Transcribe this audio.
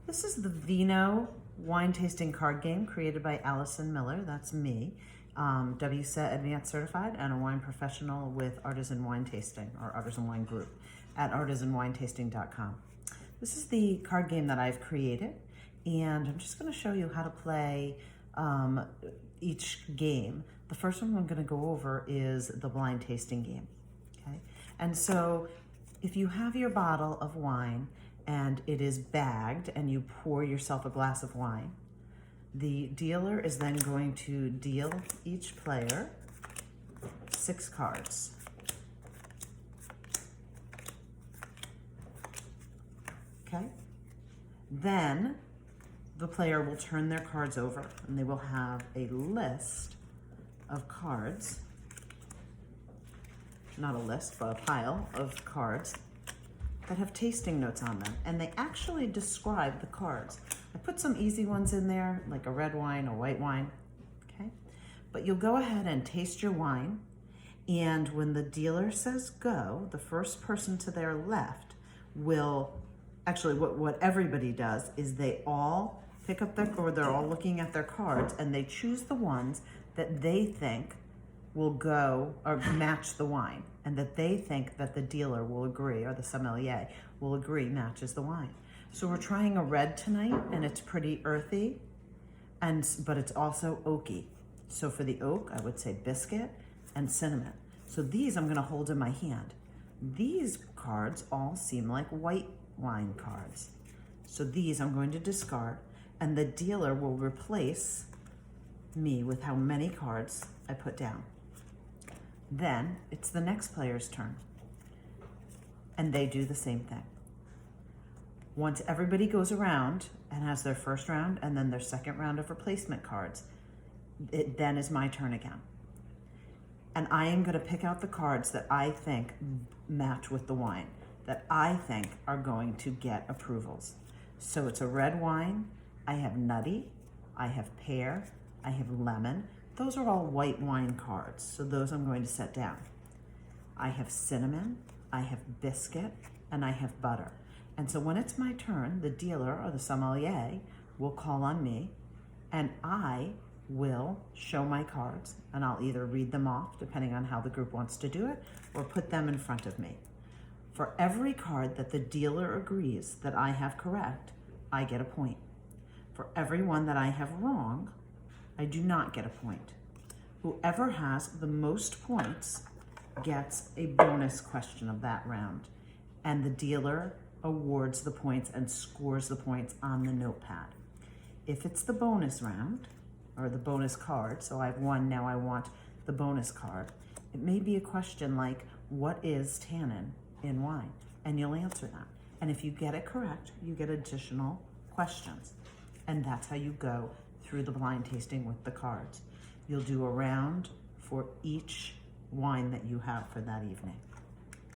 This is the VINO wine tasting card game created by Allison Miller. That's me, WSET Advanced Certified and a wine professional with Artisan Wine Tasting, or Artisan Wine Group at artisanwinetasting.com. This is the card game that I've created, and I'm just going to show you how to play each game. The first one I'm going to go over is the blind tasting game. Okay, and so if you have your bottle of wine and it is bagged and you pour yourself a glass of wine, the dealer is then going to deal each player 6 cards. Okay? Then the player will turn their cards over and they will have a list of cards, not a list, but a pile of cards that have tasting notes on them, and they actually describe the cards. I put some easy ones in there, like a red wine, a white wine, okay? But you'll go ahead and taste your wine, and when the dealer says go, the first person to their left will, actually what everybody does is they all pick up their, or they're all looking at their cards, and they choose the ones that they think will go or match the wine, and that they think that the dealer will agree, or the sommelier will agree matches the wine. So we're trying a red tonight, and it's pretty earthy, but it's also oaky. So for the oak, I would say biscuit and cinnamon. So these I'm gonna hold in my hand. These cards all seem like white wine cards. So these I'm going to discard, and the dealer will replace me with how many cards I put down. Then it's the next player's turn, and they do the same thing. Once everybody goes around and has their first round and then their second round of replacement cards, it then is my turn again. And I am gonna pick out the cards that I think match with the wine, that I think are going to get approvals. So it's a red wine, I have nutty, I have pear, I have lemon. Those are all white wine cards, so those I'm going to set down. I have cinnamon, I have biscuit, and I have butter. And so when it's my turn, the dealer or the sommelier will call on me, and I will show my cards, and I'll either read them off, depending on how the group wants to do it, or put them in front of me. For every card that the dealer agrees that I have correct, I get a point. For every one that I have wrong, I do not get a point. Whoever has the most points gets a bonus question of that round, and the dealer awards the points and scores the points on the notepad. If it's the bonus round, or the bonus card, so I've won, now I want the bonus card, it may be a question like, what is tannin in wine? And you'll answer that. And if you get it correct, you get additional questions. And that's how you go through the blind tasting with the cards. You'll do a round for each wine that you have for that evening.